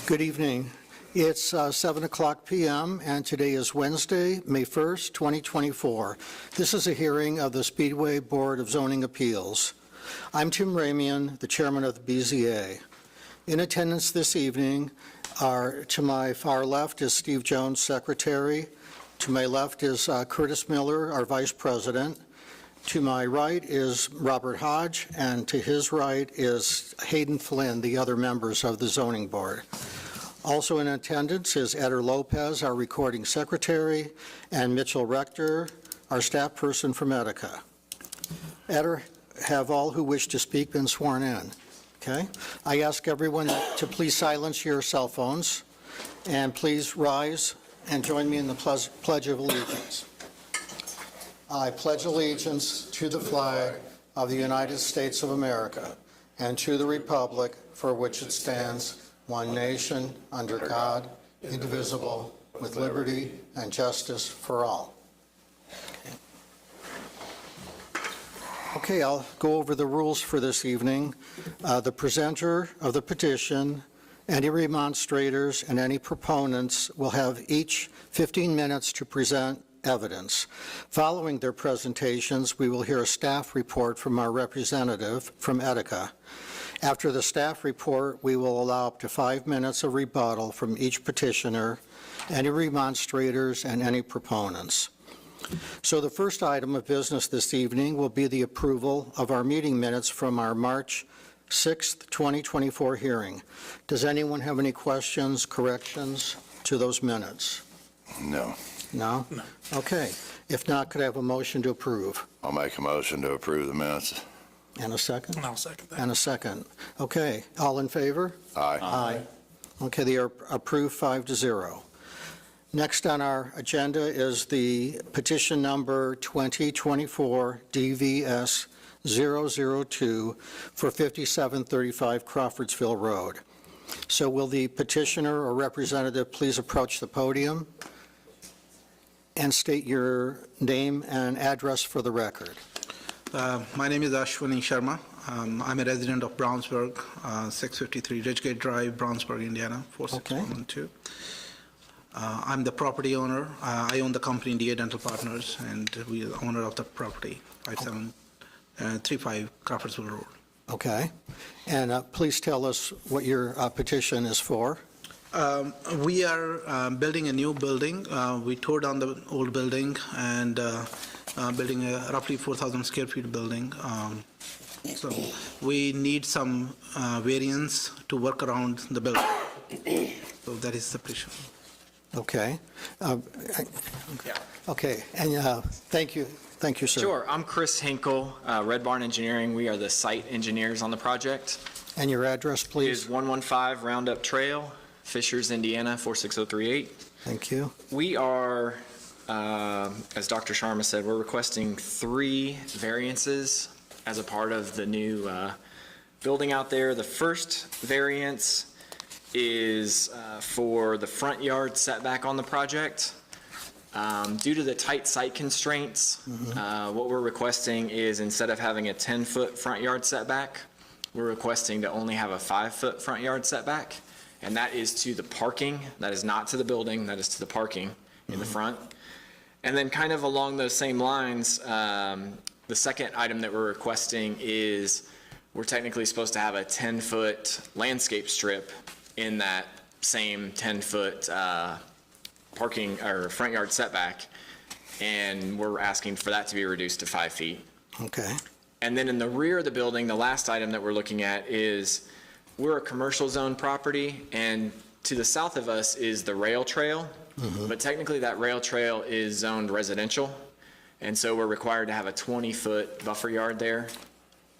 Good evening. It's 7 o'clock p.m. and today is Wednesday, May 1st, 2024. This is a hearing of the Speedway Board of Zoning Appeals. I'm Tim Ramian, the chairman of the BZA. In attendance this evening are, to my far left is Steve Jones, secretary. To my left is Curtis Miller, our vice president. To my right is Robert Hodge, and to his right is Hayden Flynn, the other members of the zoning board. Also in attendance is Eder Lopez, our recording secretary, and Mitchell Rector, our staff person from Etica. Eder, have all who wish to speak been sworn in? Okay. I ask everyone to please silence your cell phones, and please rise and join me in the Pledge of Allegiance. I pledge allegiance to the flag of the United States of America and to the republic for which it stands, one nation, under God, indivisible, with liberty and justice for all. Okay, I'll go over the rules for this evening. The presenter of the petition, any remonstrators, and any proponents will have each 15 minutes to present evidence. Following their presentations, we will hear a staff report from our representative from Etica. After the staff report, we will allow up to 5 minutes of rebuttal from each petitioner, any remonstrators, and any proponents. So the first item of business this evening will be the approval of our meeting minutes from our March 6th, 2024 hearing. Does anyone have any questions, corrections to those minutes? No. No? No. Okay. If not, could I have a motion to approve? I'll make a motion to approve the minutes. And a second? I'll second that. And a second. Okay. All in favor? Aye. Aye. Okay, they are approved 5-0. Next on our agenda is the petition number 2024 DVS 002 for 5735 Crawfordsville Road. So will the petitioner or representative please approach the podium and state your name and address for the record? My name is Ashwini Sharma. I'm a resident of Brownsburg, 653 Ridgegate Drive, Brownsburg, Indiana, 46112. I'm the property owner. I own the company DA Dental Partners, and we are the owner of the property, 5735 Crawfordsville Road. Okay. And please tell us what your petition is for. We are building a new building. We tore down the old building and building a roughly 4,000 square feet building. So we need some variance to work around the building. So that is the petition. Okay. Okay. And thank you. Thank you, sir. Sure. I'm Chris Hinkle, Red Barn Engineering. We are the site engineers on the project. And your address, please? Is 115 Roundup Trail, Fishers, Indiana, 46038. Thank you. We are, as Dr. Sharma said, we're requesting 3 variances as a part of the new building out there. The first variance is for the front yard setback on the project. Due to the tight site constraints, what we're requesting is, instead of having a 10-foot front yard setback, we're requesting to only have a 5-foot front yard setback, and that is to the parking. That is not to the building. That is to the parking in the front. And then kind of along those same lines, the second item that we're requesting is we're technically supposed to have a 10-foot landscape strip in that same 10-foot parking or front yard setback, and we're asking for that to be reduced to 5 feet. Okay. And then in the rear of the building, the last item that we're looking at is, we're a commercial zone property, and to the south of us is the rail trail, but technically that rail trail is zoned residential, and so we're required to have a 20-foot buffer yard there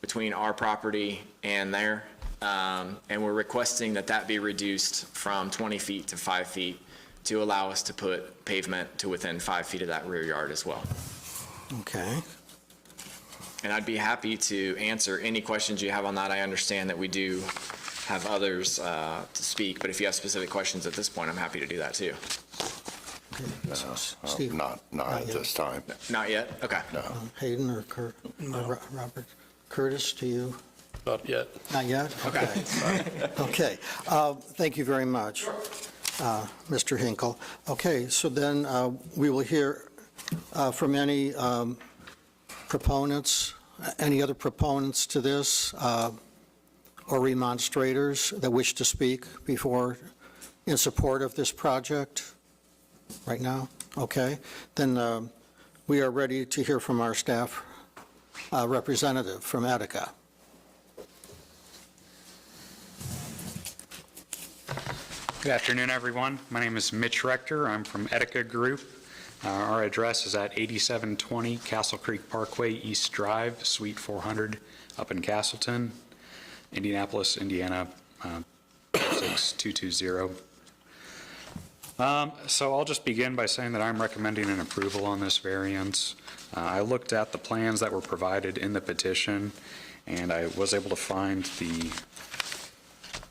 between our property and there. And we're requesting that that be reduced from 20 feet to 5 feet to allow us to put pavement to within 5 feet of that rear yard as well. Okay. And I'd be happy to answer any questions you have on that. I understand that we do have others to speak, but if you have specific questions at this point, I'm happy to do that too. Steve? Not at this time. Not yet? Okay. No. Hayden or Robert? Curtis, do you Not yet. Not yet? Okay. Okay. Thank you very much, Mr. Hinkle. Okay, so then we will hear from any proponents, any other proponents to this, or remonstrators that wish to speak before, in support of this project right now? Okay. Then we are ready to hear from our staff representative from Attica. Good afternoon, everyone. My name is Mitch Rector. I'm from Etica Group. Our address is at 8720 Castle Creek Parkway, East Drive, Suite 400, up in Castleton, Indianapolis, Indiana, 6220. So I'll just begin by saying that I'm recommending an approval on this variance. I looked at the plans that were provided in the petition, and I was able to find the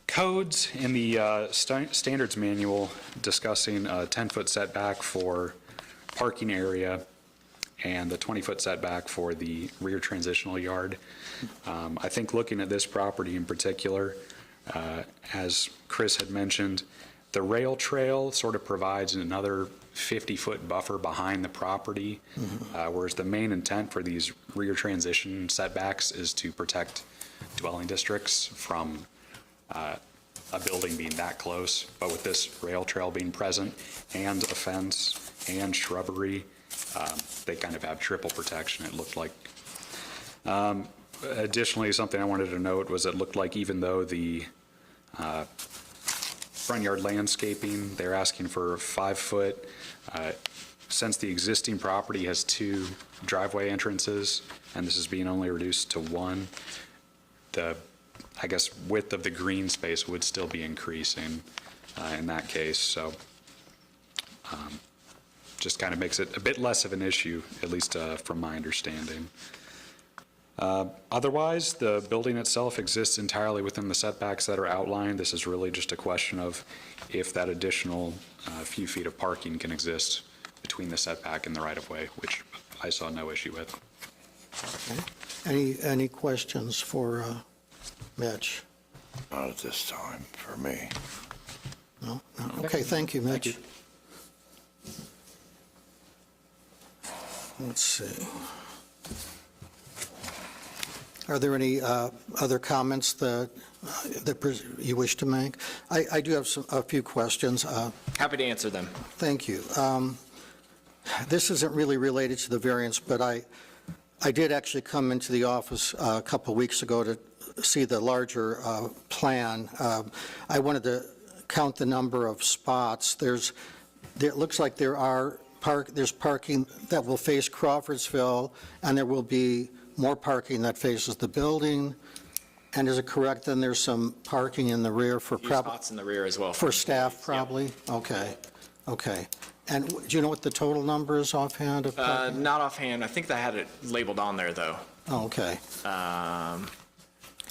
codes in the standards manual discussing a 10-foot setback for parking area and the 20-foot setback for the rear transitional yard. I think looking at this property in particular, as Chris had mentioned, the rail trail sort of provides another 50-foot buffer behind the property, whereas the main intent for these rear transition setbacks is to protect dwelling districts from a building being that close. But with this rail trail being present and a fence and shrubbery, they kind of have triple protection, it looked like. Additionally, something I wanted to note was it looked like even though the front yard landscaping, they're asking for 5 foot. Since the existing property has 2 driveway entrances, and this is being only reduced to 1, the, I guess, width of the green space would still be increasing in that case. So just kind of makes it a bit less of an issue, at least from my understanding. Otherwise, the building itself exists entirely within the setbacks that are outlined. This is really just a question of if that additional few feet of parking can exist between the setback and the right-of-way, which I saw no issue with. Okay. Any questions for Mitch? Not at this time, for me. No? Okay, thank you, Mitch. Thank you. Let's see. Are there any other comments that you wish to make? I do have a few questions. Happy to answer them. Thank you. This isn't really related to the variance, but I did actually come into the office a couple of weeks ago to see the larger plan. I wanted to count the number of spots. It looks like there's parking that will face Crawfordsville, and there will be more parking that faces the building. And is it correct, then there's some parking in the rear for Few spots in the rear as well. for staff, employees, probably? Okay, okay. And do you know what the total number is offhand of parking? Not offhand. I think I had it labeled on there, though. Oh, okay.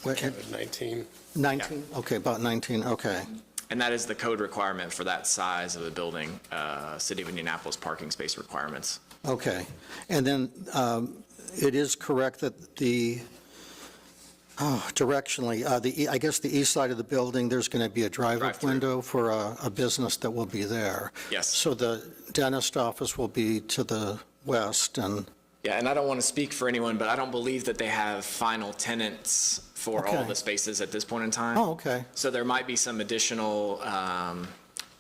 What, 19. 19? Okay, about 19, okay. And that is the code requirement for that size of a building, City of Indianapolis parking space requirements. Okay. And then it is correct that directionally, I guess the east side of the building, there's going to be a drive-up Drive-through. window for a business that will be there. Yes. So the dentist office will be to the west, and, Yeah, and I don't want to speak for anyone, but I don't believe that they have final tenants for all Okay. the spaces at this point in time. oh, okay. So there might be some additional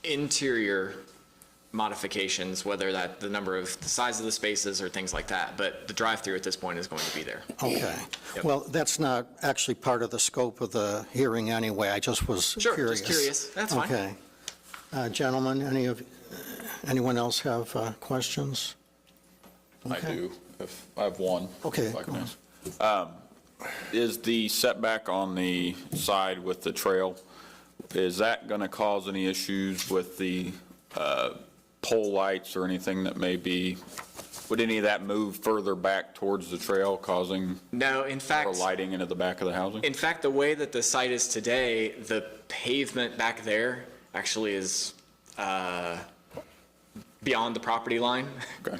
interior modifications, whether that the number of the size of the spaces or things like that. But the drive-through at this point is going to be there. Okay. Yep. Well, that's not actually part of the scope of the hearing anyway. I just was Sure, curious. just curious. That's fine. Okay. Gentlemen, anyone else have questions? I Okay. do. I have one. Okay, if I can go ask. Is the setback on the side with the trail, is that going to cause any issues with the pole lights or anything that may be, would any of that move further back towards the trail, causing No, in fact, more lighting into the back of the housing? in fact, the way that the site is today, the pavement back there actually is beyond the property line. Okay.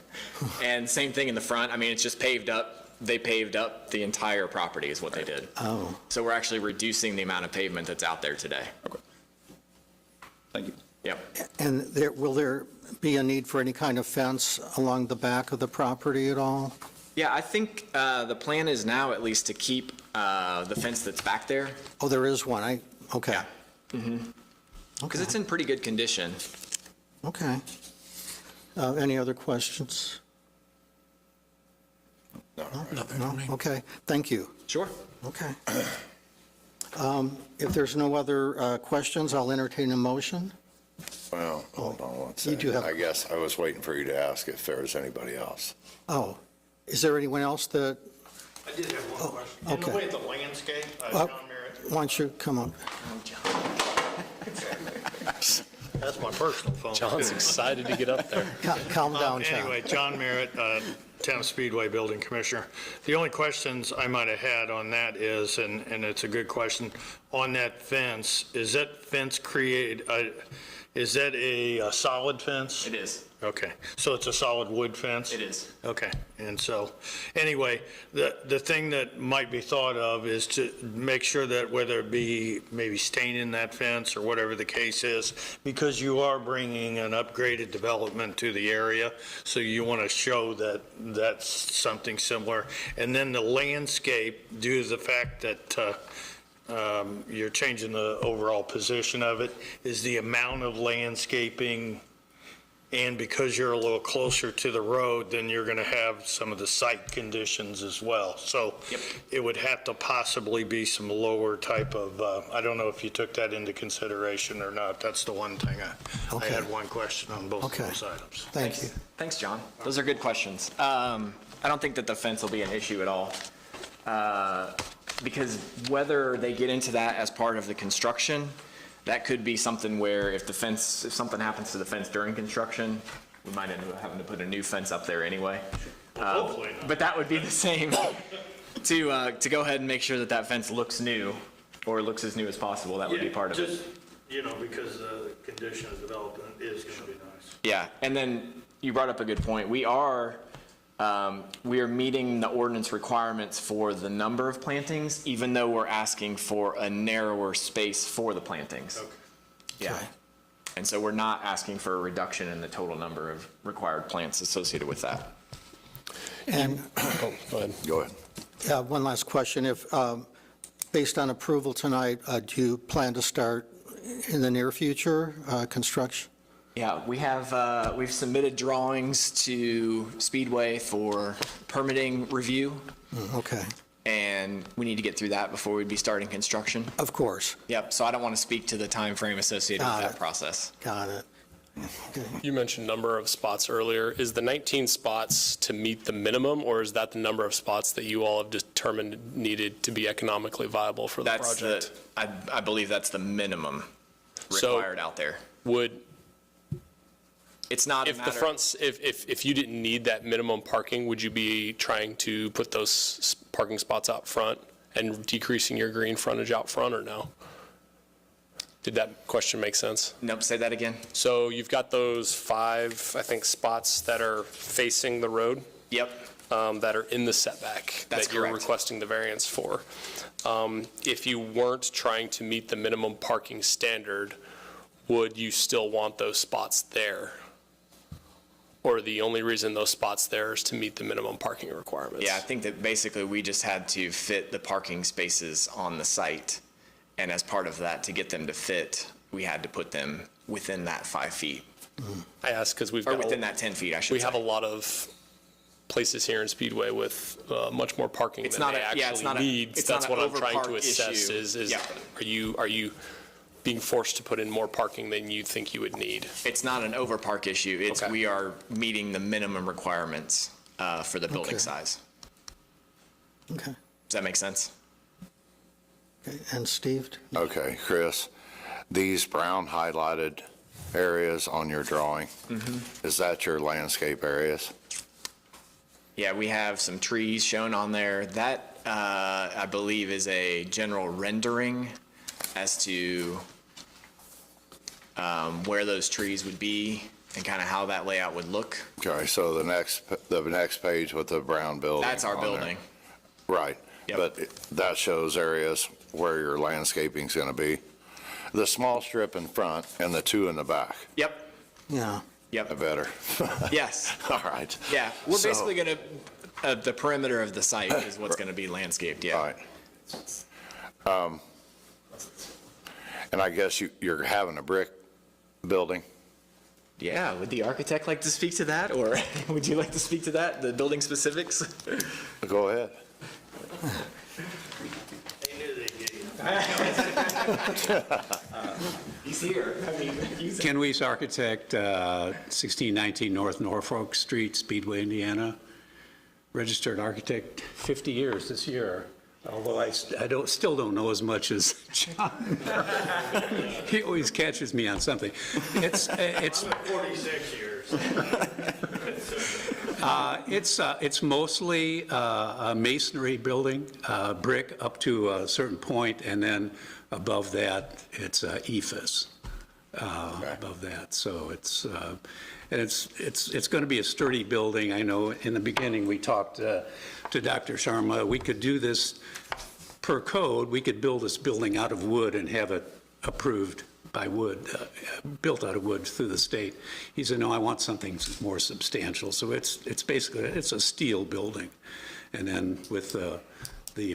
And same thing in the front. I mean, it's just paved up they paved up the entire property is what they did. Oh, So we're actually reducing the amount of pavement that's out there today. Thank you. Yep. and will there be a need for any kind of fence along the back of the property at all? Yeah, I think the plan is now at least to keep the fence that's back there. Oh, there is one, okay. Yeah. Because Okay, it's in pretty good condition. okay. Any other questions? No? Okay, thank you. Sure. Okay. If there's no other questions, I'll entertain a motion. Well, hold on one You do second. have- I guess I was waiting for you to ask if there was anybody else. Oh, is there anyone else that, I did have one question. In okay. the way of the landscape, Uh, John Merritt, why don't you come up? that's my personal phone. John's excited to get up there. Calm down, John. Anyway, John Merritt, Town Speedway Building Commissioner. The only questions I might have had on that is, and it's a good question, on that fence, is that fence is that a solid fence? It is. Okay, so it's a solid wood fence? It is. Okay, and so, anyway, the thing that might be thought of is to make sure that whether it be maybe staining that fence or whatever the case is, because you are bringing an upgraded development to the area, so you want to show that that's something similar. And then the landscape, due to the fact that you're changing the overall position of it, is the amount of landscaping. And because you're a little closer to the road, then you're going to have some of the site conditions as well. So Yep. it would have to possibly be some lower type of, I don't know if you took that into consideration or not. That's the one thing I Okay. had one question on both of Okay. those items. Thank you. Thanks, John. Those are good questions. I don't think that the fence will be an issue at all. Because whether they get into that as part of the construction, that could be something where if something happens to the fence during construction, we might end up having to put a new fence up there anyway. Hopefully not. But that would be the same to go ahead and make sure that that fence looks new or looks as new as possible. That would be part of it. Just, because the condition of development is going to be nice. Yeah, and then you brought up a good point. We are meeting the ordinance requirements for the number of plantings, even though we're asking for a narrower space for the plantings. Okay. Yeah. And so we're not asking for a reduction in the total number of required plants associated with that. And Go ahead. Go ahead. one last question. If, based on approval tonight, do you plan to start in the near future, construction? Yeah, we've submitted drawings to Speedway for permitting review, Okay, and we need to get through that before we'd be starting construction. of course. Yep, so I don't want to speak to the time frame associated with Got that it. process. Got it. Okay. You mentioned number of spots earlier. Is the 19 spots to meet the minimum, or is that the number of spots that you all have determined needed to be economically viable for the That's project? I believe that's the minimum So- required out there. It's not a If the matter, fronts, if you didn't need that minimum parking, would you be trying to put those parking spots out front and decreasing your green frontage out front, or no? Did that question make sense? nope, say that again. So you've got those 5, I think, spots that are facing the road, Yep, that are in the setback. That's that you're correct. requesting the variance for. If you weren't trying to meet the minimum parking standard, would you still want those spots there? Or the only reason those spots there is to meet the minimum parking requirements? yeah, I think that basically we just had to fit the parking spaces on the site. And as part of that, to get them to fit, we had to put them within that 5 feet, I ask because we've or got, within that 10 feet, I should we say. have a lot of places here in Speedway with much more parking It's than not they a- yeah, it's actually not a- need. it's That's not what an I'm trying to overpark assess issue. is, Yeah. are you being forced to put in more parking than you think you would need? It's not an overpark issue. It's Okay. we are meeting the minimum requirements for the building Okay. size. Okay. Does that make sense? Okay. And Steve? Okay, Chris, these brown highlighted areas on your drawing, is that your landscape areas? Yeah, we have some trees shown on there. That, I believe, is a general rendering as to where those trees would be. and kind of how that layout would look. Okay, so the next page with the brown building. That's our on there. building. Right. Yep. But that shows areas where your landscaping's going to be. The small strip in front and the two in the back. Yep, Yeah. yep, Better. yes. All right. Yeah, we're So- basically going to, the perimeter of the site is what's going to be landscaped, yeah. All right. And I guess you're having a brick building? Yeah, would the architect like to speak to that, or would you like to speak to that, the building specifics? Go ahead. He's here. I mean, Ken Weiss, architect, 1619 North Norfolk Street, Speedway, Indiana. Registered architect, 50 years this year, although I still don't know as much as John. He always catches me on something. It's 46 years. It's mostly a masonry building, brick up to a certain point, and then above that, it's ephes above that. So it's going to be a sturdy building. I know in the beginning, we talked to Dr. Sharma, we could do this per code. We could build this building out of wood and have it approved by wood, built out of wood through the state. He said, no, I want something more substantial. So it's basically, it's a steel building. And then with the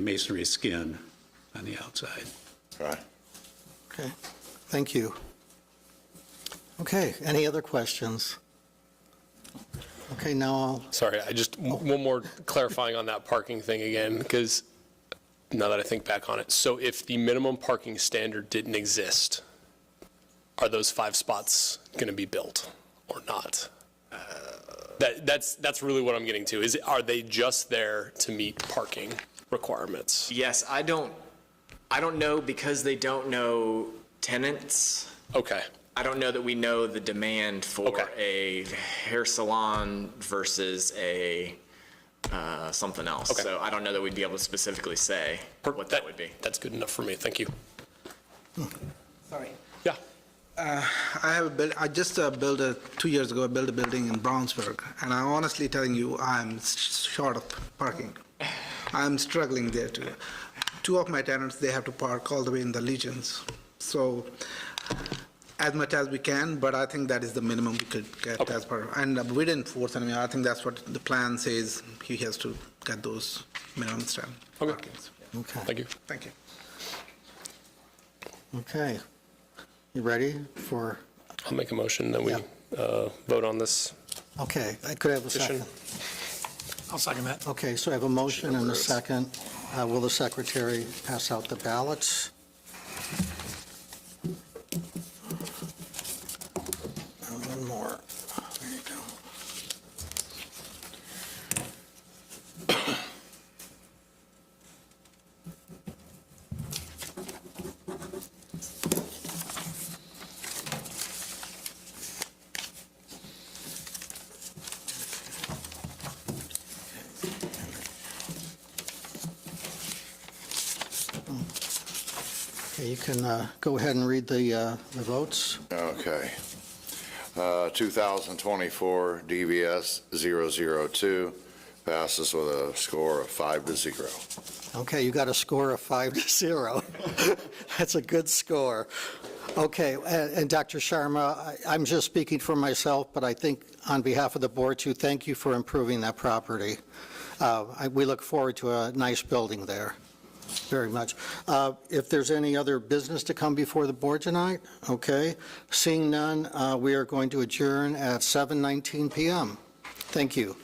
masonry skin on the outside. Right. Okay, thank you. Okay, any other questions? Okay, now I'll, Sorry, I just, one more clarifying on that parking thing again, because now that I think back on it. So if the minimum parking standard didn't exist, are those 5 spots going to be built or not? That's really what I'm getting to. Are they just there to meet parking requirements? yes, I don't know, because they don't know tenants. Okay. I don't know that we know the demand for Okay. a hair salon versus a something else. Okay. So I don't know that we'd be able to specifically say what that would be. That's good enough for me. Thank you. Sorry. Yeah. I just built 2 years ago, I built a building in Brownsburg, and I'm honestly telling you, I'm short of parking. I'm struggling there too. 2 of my tenants, they have to park all the way in the Legions. So as much as we can, but I think that is the minimum we could get as per, and we didn't force anything. I think that's what the plan says, he has to get those minimum stand Okay. parkings. okay. Thank you. Thank you. Okay. You ready for, I'll make a motion that we vote on this. okay, I could have a second. I'll second that. Okay, so I have a motion and a second. Will the secretary pass out the ballots? And one more. There you go. Okay, you can go ahead and read the votes. Okay. 2024 DVS 002 passes with a score of 5-0. Okay, you got a score of 5-0. That's a good score. Okay, and Dr. Sharma, I'm just speaking for myself, but I think on behalf of the board too, thank you for improving that property. We look forward to a nice building there, very much. If there's any other business to come before the board tonight, okay. Seeing none, we are going to adjourn at 7:19 PM. Thank you.